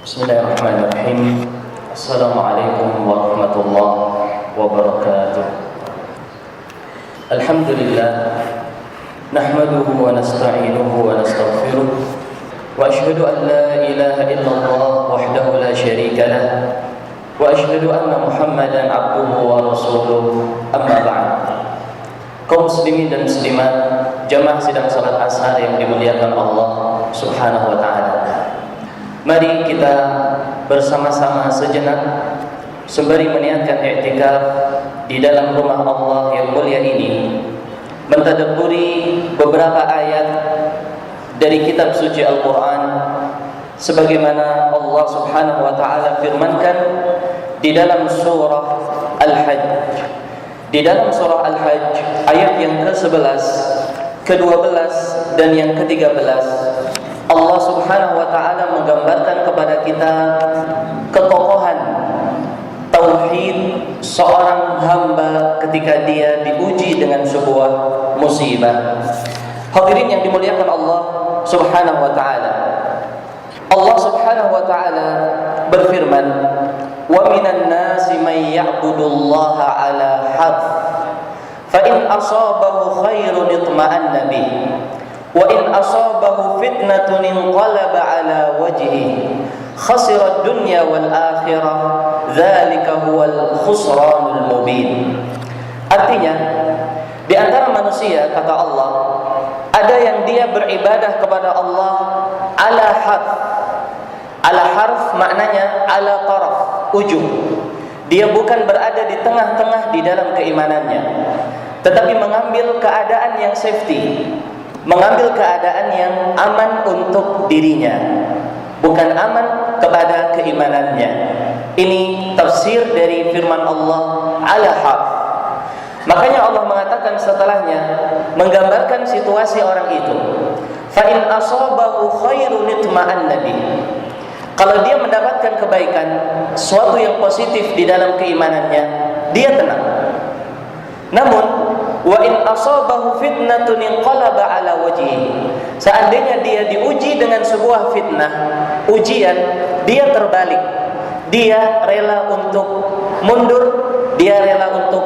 Bismillahirrahmanirrahim. Assalamualaikum warahmatullahi wabarakatuh. Alhamdulillah, nahmaduhu wa nasta'inuhu wa nastaghfiruh, wa ashhadu an la ilaha illallah wahdahu la syarika lah, wa ashhadu anna Muhammadan abduhu wa rasuluh. Amma ba'd. Kaum muslimin dan muslimat, jamaah sidang salat Asar yang dimuliakan Allah Subhanahu wa taala. Mari kita bersama-sama sejenak sembari meniatkan i'tikaf di dalam rumah Allah yang mulia ini, mentadabburi beberapa ayat dari kitab suci Al-Quran sebagaimana Allah Subhanahu wa taala firmankan di dalam surah Al-Hajj. Di dalam surah Al-Hajj ayat yang ke-11, ke-12 dan yang ke-13, Allah Subhanahu wa taala menggambarkan kepada kita kekokohan tauhid seorang hamba ketika dia diuji dengan sebuah musibah. Hadirin yang dimuliakan Allah Subhanahu wa taala. Allah Subhanahu wa taala berfirman, "Wa minan nasi may ya'budullaha 'ala harf, fa in asabahu khairun itma'anna bihi. Wa in asabahu fitnatun inqalaba ala wajhihi khasira ad-dunya wal akhirah dzalika huwal khusranul mubin." Artinya, di antara manusia, kata Allah, ada yang dia beribadah kepada Allah ala harf. Ala harf maknanya ala taraf, ujung. Dia bukan berada di tengah-tengah di dalam keimanannya, tetapi mengambil keadaan yang safety, mengambil keadaan yang aman untuk dirinya, bukan aman kepada keimanannya. Ini tafsir dari firman Allah ala harf. Makanya Allah mengatakan setelahnya, menggambarkan situasi orang itu, fa in asabahu khairun itma'anna bihi. Kalau dia mendapatkan kebaikan, suatu yang positif di dalam keimanannya, dia tenang. Namun wa in asabahu fitnatun inqalaba ala wajhihi, seandainya dia diuji dengan sebuah fitnah, ujian, dia terbalik, dia rela untuk mundur, dia rela untuk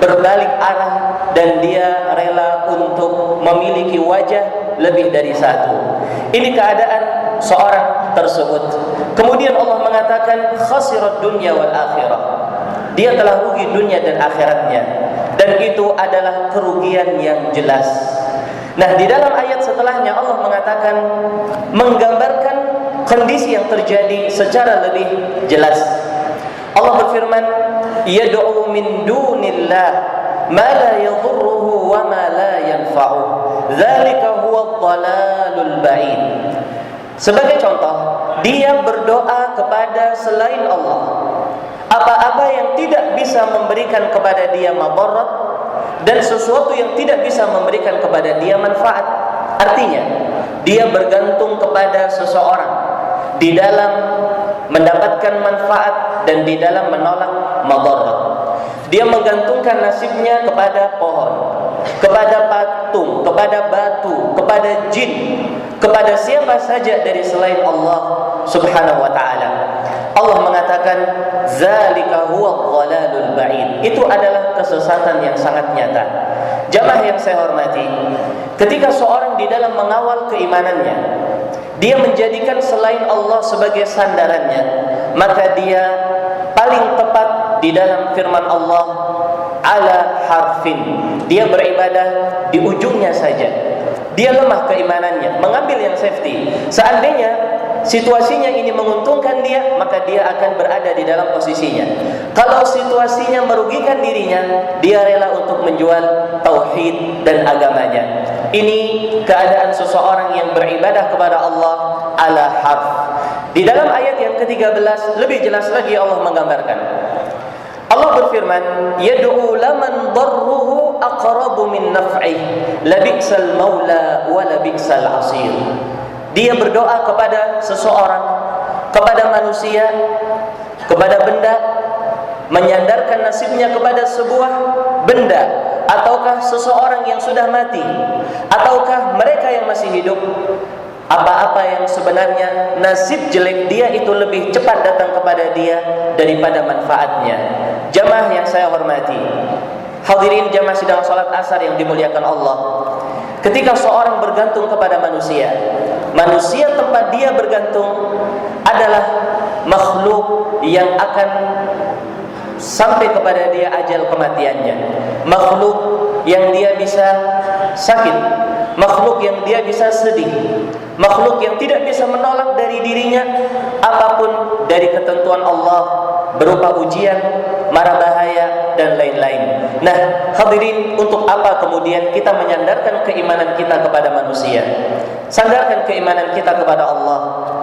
berbalik arah, dan dia rela untuk memiliki wajah lebih dari satu. Ini keadaan seorang tersebut. Kemudian Allah mengatakan khasirat dunya wal akhirah, dia telah rugi dunia dan akhiratnya, dan itu adalah kerugian yang jelas. Nah, di dalam ayat setelahnya Allah mengatakan, menggambarkan kondisi yang terjadi secara lebih jelas. Allah berfirman, yad'u min dunillah ma la yadhurruhu wa ma la yanfa'uh dzalika huwa dhalalul ba'id. Sebagai contoh, dia berdoa kepada selain Allah apa-apa yang tidak bisa memberikan kepada dia madarat, dan sesuatu yang tidak bisa memberikan kepada dia manfaat. Artinya, dia bergantung kepada seseorang di dalam mendapatkan manfaat dan di dalam menolak madarat. Dia menggantungkan nasibnya kepada pohon, kepada patung, kepada batu, kepada jin, kepada siapa saja dari selain Allah Subhanahu wa taala. Allah mengatakan zalika huwa dhalalul ba'id. Itu adalah kesesatan yang sangat nyata. Jamaah yang saya hormati, ketika seorang di dalam mengawal keimanannya, dia menjadikan selain Allah sebagai sandarannya, maka dia paling tepat di dalam firman Allah ala harfin. Dia beribadah di ujungnya saja. Dia lemah keimanannya, mengambil yang safety. Seandainya situasinya ini menguntungkan dia, maka dia akan berada di dalam posisinya. Kalau situasinya merugikan dirinya, dia rela untuk menjual tauhid dan agamanya. Ini keadaan seseorang yang beribadah kepada Allah ala harf. Di dalam ayat yang ke-13 lebih jelas lagi Allah menggambarkan. Allah berfirman, yad'u laman darruhu aqrabu min naf'ihi labi'sal maula wa labi'sal asir. Dia berdoa kepada seseorang, kepada manusia, kepada benda, menyandarkan nasibnya kepada sebuah benda, ataukah seseorang yang sudah mati, ataukah mereka yang masih hidup. Apa-apa yang sebenarnya nasib jelek dia itu lebih cepat datang kepada dia daripada manfaatnya. Jamaah yang saya hormati, hadirin jamaah sidang salat asar yang dimuliakan Allah. Ketika seorang bergantung kepada manusia, manusia tempat dia bergantung adalah makhluk yang akan sampai kepada dia ajal kematiannya, makhluk yang dia bisa sakit, makhluk yang dia bisa sedih, makhluk yang tidak bisa menolak dari dirinya apapun dari ketentuan Allah berupa ujian, mara bahaya dan lain-lain. Nah, hadirin, untuk apa kemudian kita menyandarkan keimanan kita kepada manusia? Sandarkan keimanan kita kepada Allah.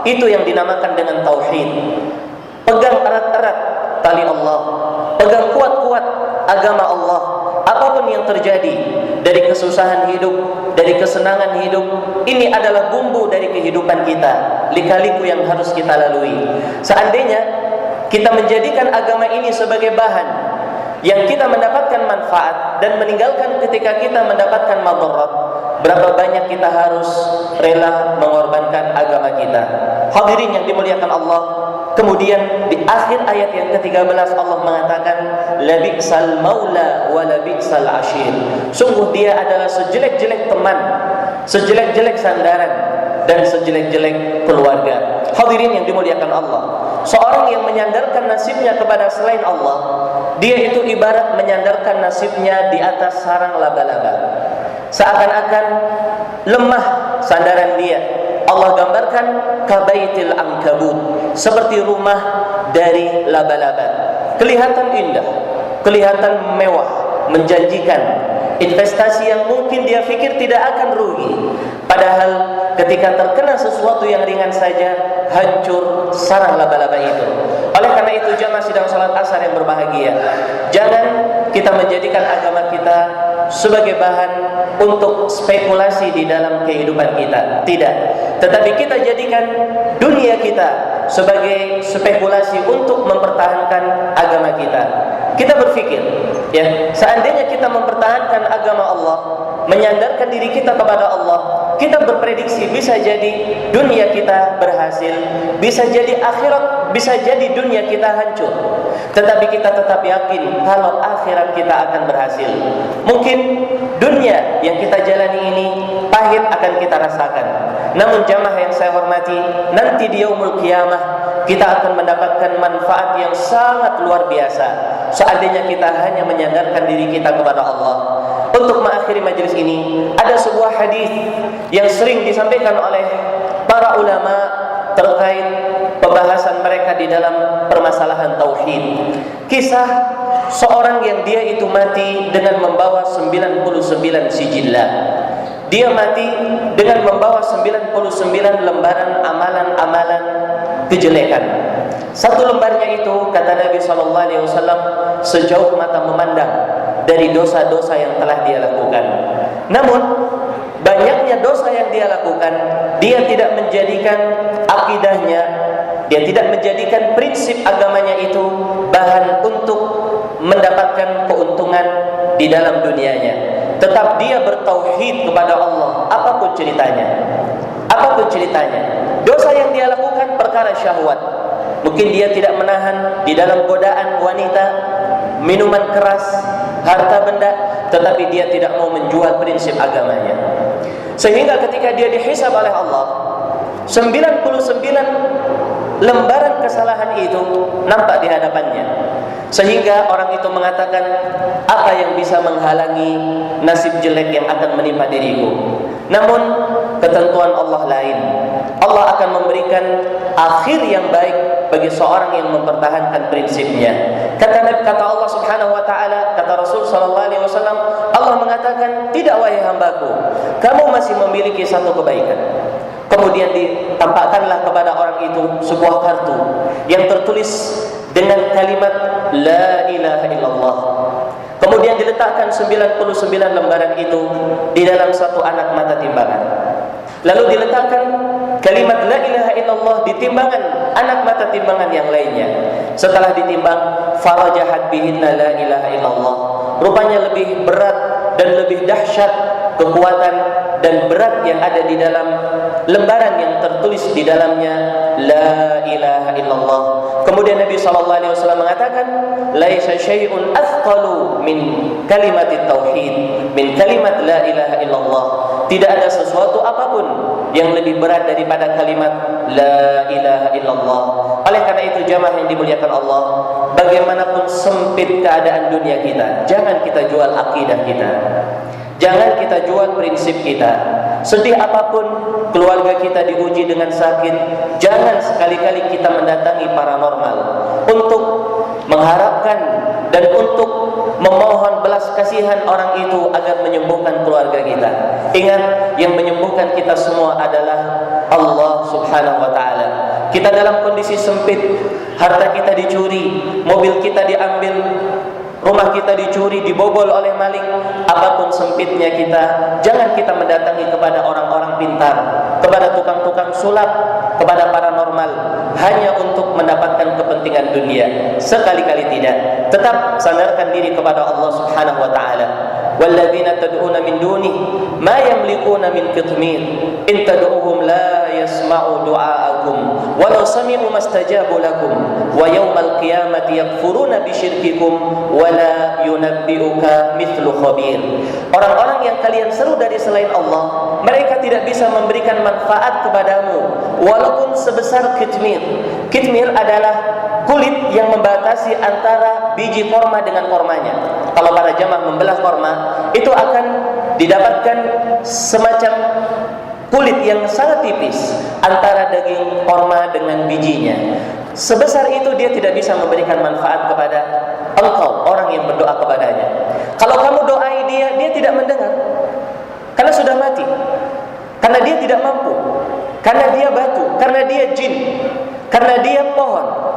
Itu yang dinamakan dengan tauhid. Pegang erat-erat tali Allah, pegang kuat-kuat agama Allah. Apapun yang terjadi, dari kesusahan hidup, dari kesenangan hidup, ini adalah bumbu dari kehidupan kita, lika-liku yang harus kita lalui. Seandainya kita menjadikan agama ini sebagai bahan yang kita mendapatkan manfaat dan meninggalkan ketika kita mendapatkan madarat, berapa banyak kita harus rela mengorbankan agama kita. Hadirin yang dimuliakan Allah, kemudian di akhir ayat yang ke-13 Allah mengatakan labi'sal maula wa labi'sal ashir. Sungguh dia adalah sejelek-jelek teman, sejelek-jelek sandaran dan sejelek-jelek keluarga. Hadirin yang dimuliakan Allah, seorang yang menyandarkan nasibnya kepada selain Allah, dia itu ibarat menyandarkan nasibnya di atas sarang laba-laba. Seakan-akan lemah sandaran dia. Allah gambarkan kabaitil ankabut, seperti rumah dari laba-laba. Kelihatan indah, kelihatan mewah, menjanjikan, investasi yang mungkin dia pikir tidak akan rugi. Padahal ketika terkena sesuatu yang ringan saja, hancur sarang laba-laba itu. Oleh karena itu jamaah sidang salat asar yang berbahagia, jangan kita menjadikan agama kita sebagai bahan untuk spekulasi di dalam kehidupan kita. Tidak. Tetapi kita jadikan dunia kita sebagai spekulasi untuk mempertahankan agama kita. Kita berpikir, ya, seandainya kita mempertahankan agama Allah, menyandarkan diri kita kepada Allah, kita berprediksi bisa jadi dunia kita berhasil, bisa jadi akhirat, bisa jadi dunia kita hancur. Tetapi kita tetap yakin kalau akhirat kita akan berhasil. Mungkin dunia yang kita jalani ini pahit akan kita rasakan. Namun jamaah yang saya hormati, nanti di yaumul qiyamah kita akan mendapatkan manfaat yang sangat luar biasa seandainya kita hanya menyandarkan diri kita kepada Allah. Untuk mengakhiri majelis ini, ada sebuah hadis yang sering disampaikan oleh para ulama terkait pembahasan mereka di dalam permasalahan tauhid. Kisah seorang yang dia itu mati dengan membawa 99 sijillah. Dia mati dengan membawa 99 lembaran amalan-amalan kejelekan. Satu lembarnya itu, kata Nabi SAW, sejauh mata memandang dari dosa-dosa yang telah dia lakukan. Namun banyaknya dosa yang dia lakukan, dia tidak menjadikan akidahnya, dia tidak menjadikan prinsip agamanya itu bahan untuk mendapatkan keuntungan di dalam dunianya. Tetap dia bertauhid kepada Allah, apapun ceritanya. Apapun ceritanya, dosa yang dia lakukan perkara syahwat. Mungkin dia tidak menahan di dalam godaan wanita, minuman keras, harta benda, tetapi dia tidak mau menjual prinsip agamanya. Sehingga ketika dia dihisab oleh Allah, 99 lembaran kesalahan itu nampak di hadapannya. Sehingga orang itu mengatakan, apa yang bisa menghalangi nasib jelek yang akan menimpa diriku? Namun ketentuan Allah lain. Allah akan memberikan akhir yang baik bagi seorang yang mempertahankan prinsipnya. Kata Allah Subhanahu wa taala, kata Rasul sallallahu alaihi wasallam, Allah mengatakan, "Tidak wahai hambaku, kamu masih memiliki satu kebaikan." Kemudian ditampakkanlah kepada orang itu sebuah kartu yang tertulis dengan kalimat La ilaha illallah. Kemudian diletakkan 99 lembaran itu di dalam satu anak mata timbangan. Lalu diletakkan kalimat La ilaha illallah di timbangan anak mata timbangan yang lainnya. Setelah ditimbang, farajahat bihinna la ilaha illallah. Rupanya lebih berat dan lebih dahsyat kekuatan dan berat yang ada di dalam lembaran yang tertulis di dalamnya la ilaha illallah. Kemudian Nabi SAW mengatakan, laisa syai'un athqalu min kalimat tauhid, min kalimat la ilaha illallah. Tidak ada sesuatu apapun yang lebih berat daripada kalimat la ilaha illallah. Oleh karena itu jamaah yang dimuliakan Allah, bagaimanapun sempit keadaan dunia kita, jangan kita jual akidah kita. Jangan kita jual prinsip kita. Sedih apapun keluarga kita diuji dengan sakit, jangan sekali-kali kita mendatangi paranormal untuk mengharapkan dan untuk memohon belas kasihan orang itu agar menyembuhkan keluarga kita. Ingat, yang menyembuhkan kita semua adalah Allah Subhanahu wa ta'ala. Kita dalam kondisi sempit, harta kita dicuri, mobil kita diambil, rumah kita dicuri, dibobol oleh maling, apapun sempitnya kita, jangan kita mendatangi kepada orang-orang pintar, kepada tukang-tukang sulap, kepada paranormal, hanya untuk mendapatkan kepentingan dunia. Sekali-kali tidak. Tetap sandarkan diri kepada Allah Subhanahu wa ta'ala. Walladzina tad'una min dunihi ma yamlikuna min qitmir in tad'uhum la yasma'u du'aakum walau sami'u mastajabu lakum wa yawmal qiyamati yakfuruna bisyirkikum wa la yunabbi'uka mithlu khabir. Orang-orang yang kalian seru dari selain Allah, mereka tidak bisa memberikan manfaat kepadamu walaupun sebesar kitmir. Kitmir adalah kulit yang membatasi antara biji korma dengan kormanya. Kalau para jamaah membelah korma, itu akan didapatkan semacam kulit yang sangat tipis antara daging korma dengan bijinya. Sebesar itu dia tidak bisa memberikan manfaat kepada engkau, orang yang berdoa kepadanya. Kalau kamu doai dia, dia tidak mendengar, karena sudah mati, karena dia tidak mampu, karena dia batu, karena dia jin, karena dia pohon.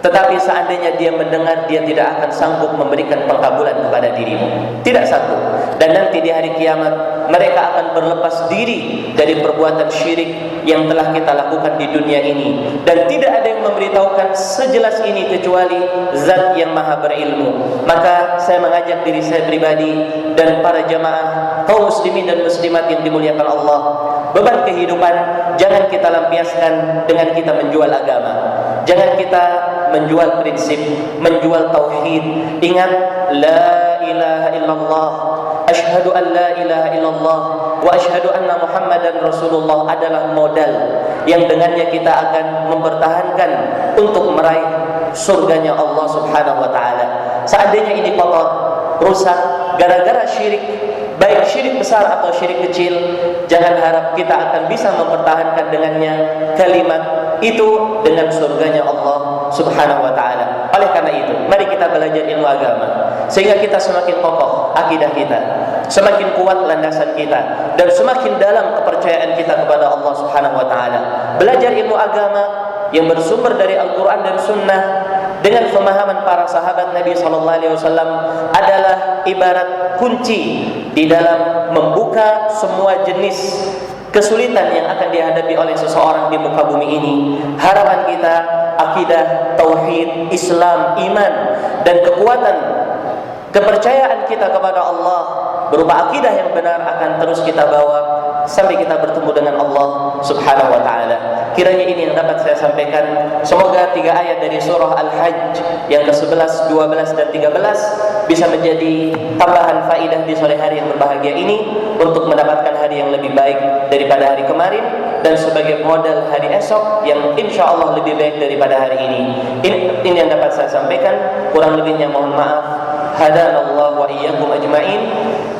Tetapi seandainya dia mendengar, dia tidak akan sanggup memberikan pengkabulan kepada dirimu. Tidak satu. Dan nanti di hari kiamat, mereka akan berlepas diri dari perbuatan syirik yang telah kita lakukan di dunia ini. Dan tidak ada yang memberitahukan sejelas ini kecuali Zat yang maha berilmu. Maka saya mengajak diri saya pribadi dan para jamaah kaum muslimin dan muslimat yang dimuliakan Allah, beban kehidupan jangan kita lampiaskan dengan kita menjual agama. Jangan kita menjual prinsip, menjual tauhid. Ingat, la ilaha illallah, asyhadu an la ilaha illallah wa asyhadu anna Muhammadan Rasulullah adalah modal yang dengannya kita akan mempertahankan untuk meraih surganya Allah Subhanahu wa ta'ala. Seandainya ini kotor, rusak gara-gara syirik, baik syirik besar atau syirik kecil, jangan harap kita akan bisa mempertahankan dengannya kalimat itu dengan surganya Allah Subhanahu wa ta'ala. Oleh karena itu, mari kita belajar ilmu agama sehingga kita semakin kokoh akidah kita, semakin kuat landasan kita, dan semakin dalam kepercayaan kita kepada Allah Subhanahu wa ta'ala. Belajar ilmu agama yang bersumber dari Al-Quran dan Sunnah dengan pemahaman para sahabat Nabi SAW adalah ibarat kunci di dalam membuka semua jenis kesulitan yang akan dihadapi oleh seseorang di muka bumi ini. Harapan kita, akidah, tauhid, Islam, iman, dan kekuatan kepercayaan kita kepada Allah berupa akidah yang benar akan terus kita bawa sampai kita bertemu dengan Allah Subhanahu wa ta'ala. Kiranya ini yang dapat saya sampaikan. Semoga 3 ayat dari surah Al-Hajj yang ke-11, 12, dan 13 bisa menjadi tambahan faidah di sore hari yang berbahagia ini untuk mendapatkan hari yang lebih baik daripada hari kemarin, dan sebagai modal hari esok yang insya Allah lebih baik daripada hari ini. Ini yang dapat saya sampaikan. Kurang lebihnya mohon maaf. Hadanallahu wa iyyakum ajma'in.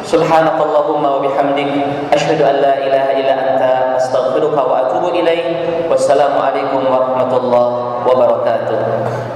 Subhanakallahumma wa bihamdik, asyhadu an la ilaha illa anta, astaghfiruka wa atubu ilaik. Wassalamu alaikum warahmatullahi wabarakatuh.